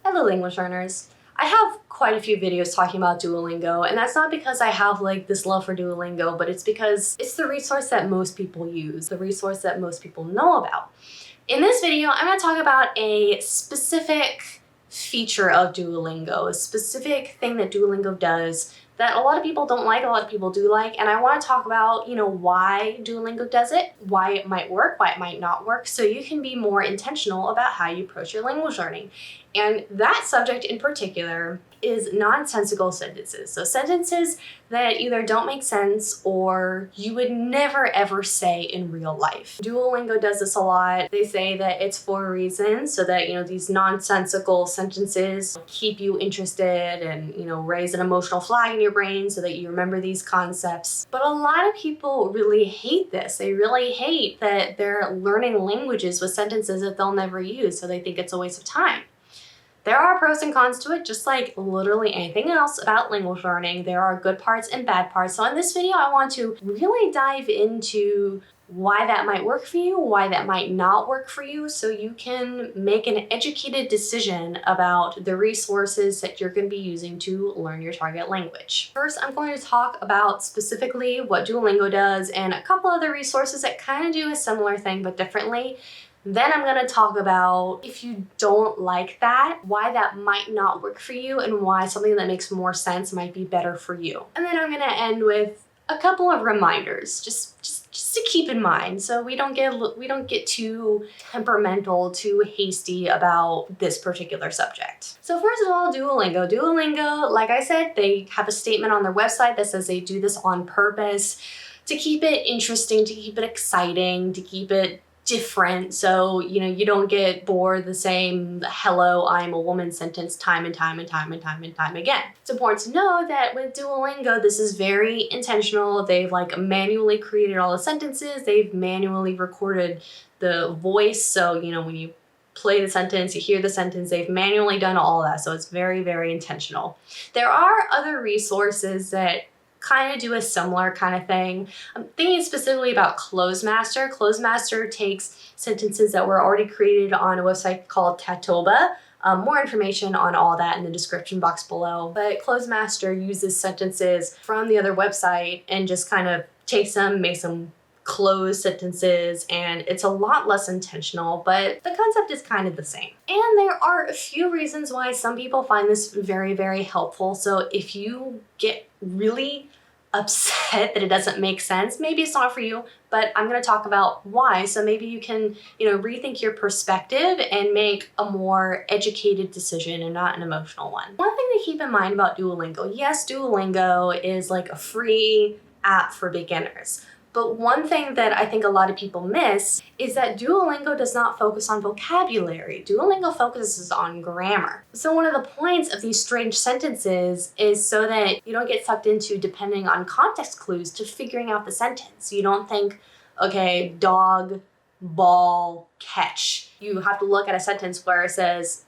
Hello English learners. I have quite a few videos talking about Duolingo, and that's not because I have like this love for Duolingo, but it's because it's the resource that most people use, the resource that most people know about. In this video, I'm going to talk about a specific feature of Duolingo, a specific thing that Duolingo does that a lot of people don't like, a lot of people do like, and I want to talk about, why Duolingo does it, why it might work, why it might not work, so you can be more intentional about how you approach your language learning. And that subject in particular is nonsensical sentences. So sentences that either don't make sense or you would never ever say in real life. Duolingo does this a lot. They say that it's for a reason, so that, these nonsensical sentences keep you interested and, raise an emotional flag in your brain so that you remember these concepts. But a lot of people really hate this. They really hate that they're learning languages with sentences that they'll never use, so they think it's a waste of time. There are pros and cons to it, just like literally anything else about language learning. There are good parts and bad parts. So in this video, I want to really dive into why that might work for you, why that might not work for you, so you can make an educated decision about the resources that you're going to be using to learn your target language. First, I'm going to talk about specifically what Duolingo does and a couple other resources that kind of do a similar thing but differently. Then I'm going to talk about, if you don't like that, why that might not work for you and why something that makes more sense might be better for you. And then I'm going to end with a couple of reminders, just to keep in mind, so we don't get too temperamental, too hasty about this particular subject. So first of all, Duolingo. Duolingo, like I said, they have a statement on their website that says they do this on purpose to keep it interesting, to keep it exciting, to keep it different, so you don't get bored the same hello I'm a woman sentence time and time again. It's important to know that with Duolingo this is very intentional. They've manually created all the sentences, they've manually recorded the voice, so when you play the sentence, you hear the sentence, they've manually done all that, so it's very, very intentional. There are other resources that kind of do a similar kind of thing. I'm thinking specifically about Closemaster. Closemaster takes sentences that were already created on a website called Tatoba. More information on all that in the description box below. But Closemaster uses sentences from the other website and just kind of takes them, makes them closed sentences, and it's a lot less intentional, but the concept is kind of the same. And there are a few reasons why some people find this very, very helpful. So if you get really upset that it doesn't make sense, maybe it's not for you, but I'm going to talk about why. So maybe you can, rethink your perspective and make a more educated decision and not an emotional one. One thing to keep in mind about Duolingo, yes, Duolingo is like a free app for beginners. But one thing that I think a lot of people miss is that Duolingo does not focus on vocabulary. Duolingo focuses on grammar. So one of the points of these strange sentences is so that you don't get sucked into depending on context clues to figuring out the sentence. You don't think, okay, dog, ball, catch. You have to look at a sentence where it says,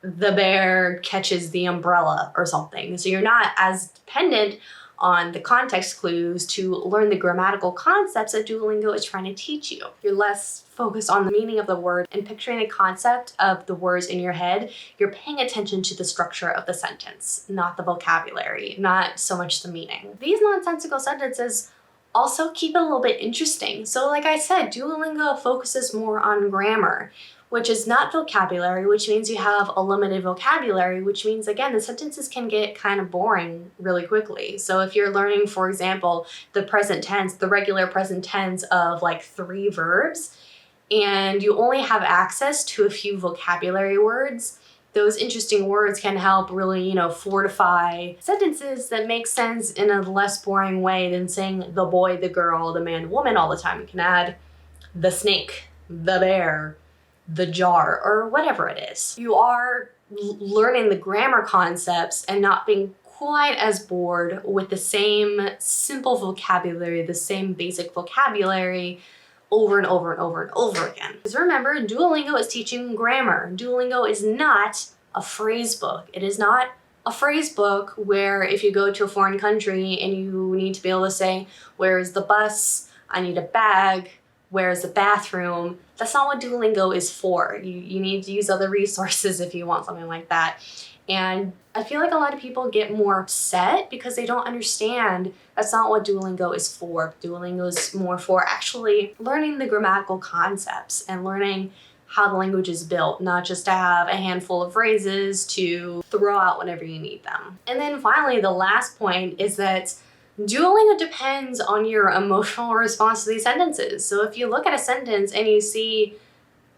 the bear catches the umbrella or something. So you're not as dependent on the context clues to learn the grammatical concepts that Duolingo is trying to teach you. You're less focused on the meaning of the word and picturing the concept of the words in your head. You're paying attention to the structure of the sentence, not the vocabulary, not so much the meaning. These nonsensical sentences also keep it a little bit interesting. So like I said, Duolingo focuses more on grammar, which is not vocabulary, which means you have a limited vocabulary, which means, again, the sentences can get kind of boring really quickly. So if you're learning, for example, the present tense, the regular present tense of 3 verbs, and you only have access to a few vocabulary words, those interesting words can help really, fortify sentences that make sense in a less boring way than saying the boy, the girl, the man, the woman all the time. You can add the snake, the bear, the jar, or whatever it is. You are learning the grammar concepts and not being quite as bored with the same simple vocabulary, the same basic vocabulary over and over and over and over again. Because remember, Duolingo is teaching grammar. Duolingo is not a phrase book. It is not a phrase book where if you go to a foreign country and you need to be able to say, where is the bus? I need a bag. where's the bathroom. That's not what Duolingo is for. You need to use other resources if you want something like that. And I feel like a lot of people get more upset because they don't understand that's not what Duolingo is for. Duolingo is more for actually learning the grammatical concepts and learning how the language is built, not just to have a handful of phrases to throw out whenever you need them. And then finally, the last point is that Duolingo depends on your emotional response to these sentences. So if you look at a sentence and you see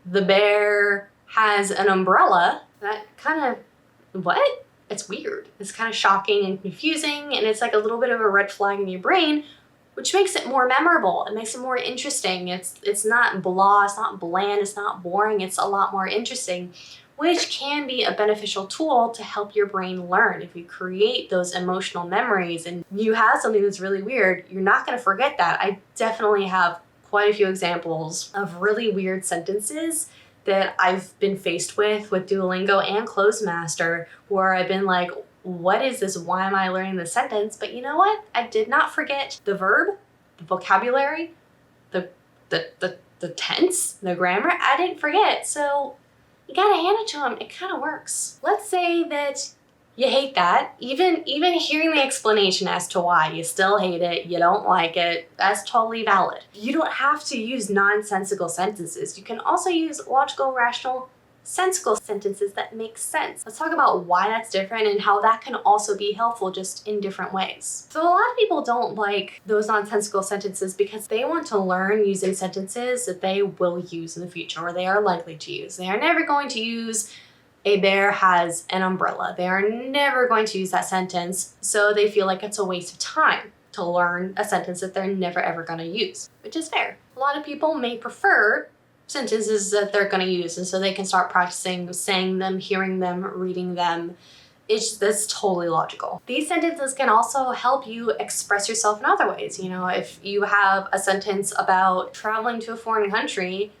the bear has an umbrella, that kind of, what? It's weird. It's kind of shocking and confusing, and it's like a little bit of a red flag in your brain, which makes it more memorable. It makes it more interesting. It's not blah, it's not bland, it's not boring, it's a lot more interesting, which can be a beneficial tool to help your brain learn. If you create those emotional memories and you have something that's really weird, you're not going to forget that. I definitely have quite a few examples of really weird sentences that I've been faced with Duolingo and Closemaster, where I've been like, what is this? Why am I learning this sentence? But you know what? I did not forget the verb, the vocabulary, the tense, the grammar. I didn't forget. So you gotta hand it to them. It kind of works. Let's say that you hate that. Even hearing the explanation as to why, you still hate it, you don't like it, that's totally valid. You don't have to use nonsensical sentences. You can also use logical, rational, sensical sentences that make sense. Let's talk about why that's different and how that can also be helpful just in different ways. So a lot of people don't like those nonsensical sentences because they want to learn using sentences that they will use in the future or they are likely to use. They are never going to use a bear has an umbrella. They are never going to use that sentence, so they feel like it's a waste of time to learn a sentence that they're never ever going to use, which is fair. A lot of people may prefer sentences that they're going to use, and so they can start practicing saying them, hearing them, reading them. That's totally logical. These sentences can also help you express yourself in other ways. You know, if you have a sentence about traveling to a foreign country,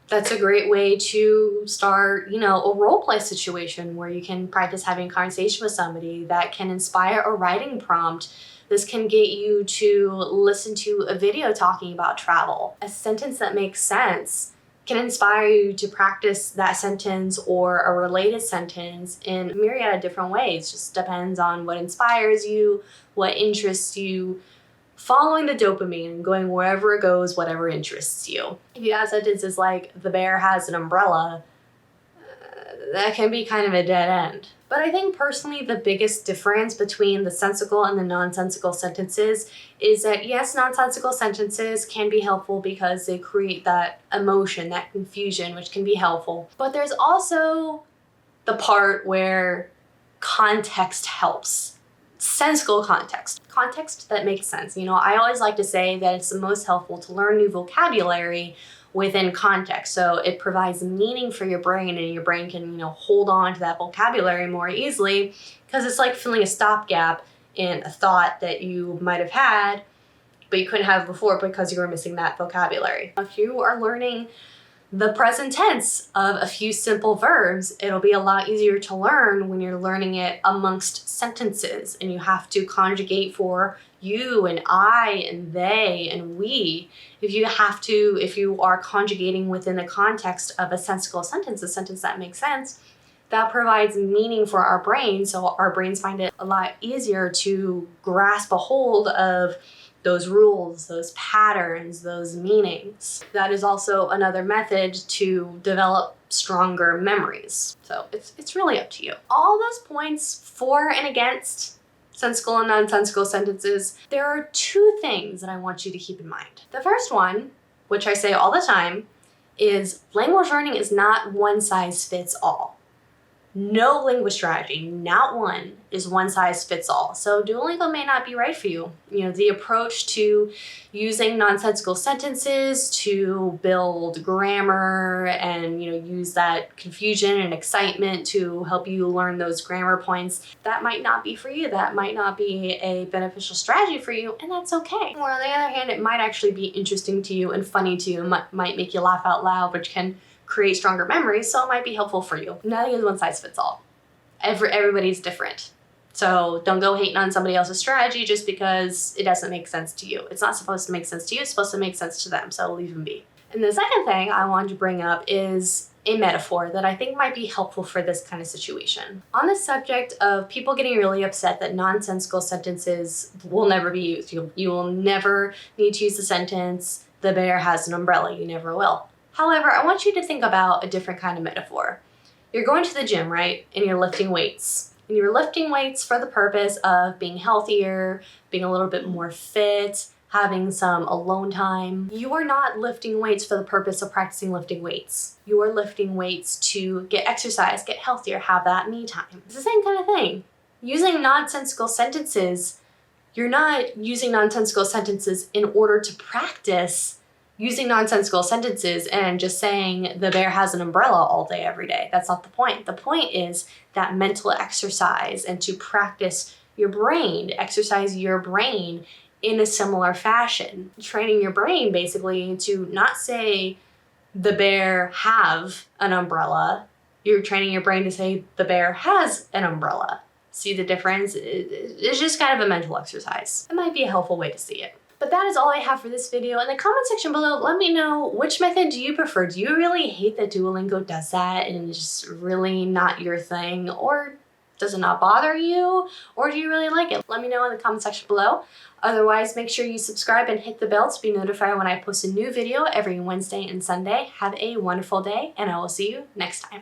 that's a great way to start, you know, a role play situation where you can practice having a conversation with somebody. That can inspire a writing prompt. This can get you to listen to a video talking about travel. A sentence that makes sense can inspire you to practice that sentence or a related sentence in a myriad of different ways. Just depends on what inspires you, what interests you. Following the dopamine and going wherever it goes, whatever interests you. If you have sentences like, the bear has an umbrella, that can be kind of a dead end. But I think personally the biggest difference between the sensical and the nonsensical sentences is that yes, nonsensical sentences can be helpful because they create that emotion, that confusion, which can be helpful. But there's also the part where context helps. Sensical context that makes sense. You know, I always like to say that it's the most helpful to learn new vocabulary within context. So it provides meaning for your brain, and your brain can, you know, hold on to that vocabulary more easily because it's like filling a stopgap in a thought that you might have had, but you couldn't have before because you were missing that vocabulary. If you are learning the present tense of a few simple verbs, it'll be a lot easier to learn when you're learning it amongst sentences and you have to conjugate for you and I and they and we. If you are conjugating within the context of a sensical sentence, a sentence that makes sense, that provides meaning for our brain, so our brains find it a lot easier to grasp a hold of those rules, those patterns, those meanings. That is also another method to develop stronger memories. So it's really up to you. All those points for and against sensical and nonsensical sentences, there are two things that I want you to keep in mind. The first one, which I say all the time, is language learning is not one size fits all. No language strategy, not one, is one size fits all. So Duolingo may not be right for you. You know, the approach to using nonsensical sentences to build grammar and, you know, use that confusion and excitement to help you learn those grammar points, that might not be for you. That might not be a beneficial strategy for you, and that's okay. Or on the other hand, it might actually be interesting to you and funny to you, might make you laugh out loud, which can create stronger memories, so it might be helpful for you. Nothing is one size fits all. Everybody's different. So don't go hating on somebody else's strategy just because it doesn't make sense to you. It's not supposed to make sense to you, it's supposed to make sense to them, so leave them be. And the second thing I wanted to bring up is a metaphor that I think might be helpful for this kind of situation. On the subject of people getting really upset that nonsensical sentences will never be used. You will never need to use the sentence, the bear has an umbrella. You never will. However, I want you to think about a different kind of metaphor. You're going to the gym, right? And you're lifting weights. And you're lifting weights for the purpose of being healthier, being a little bit more fit, having some alone time. You are not lifting weights for the purpose of practicing lifting weights. You are lifting weights to get exercise, get healthier, have that me time. It's the same kind of thing. Using nonsensical sentences, you're not using nonsensical sentences in order to practice using nonsensical sentences and just saying the bear has an umbrella all day, every day. That's not the point. The point is that mental exercise and to practice your brain, to exercise your brain in a similar fashion. Training your brain basically to not say the bear have an umbrella. You're training your brain to say the bear has an umbrella. See the difference? It's just kind of a mental exercise. It might be a helpful way to see it. But that is all I have for this video. In the comment section below, let me know, which method do you prefer? Do you really hate that Duolingo does that and it's just really not your thing? Or does it not bother you? Or do you really like it? Let me know in the comment section below. Otherwise, make sure you subscribe and hit the bell to be notified when I post a new video every Wednesday and Sunday. Have a wonderful day, and I will see you next time.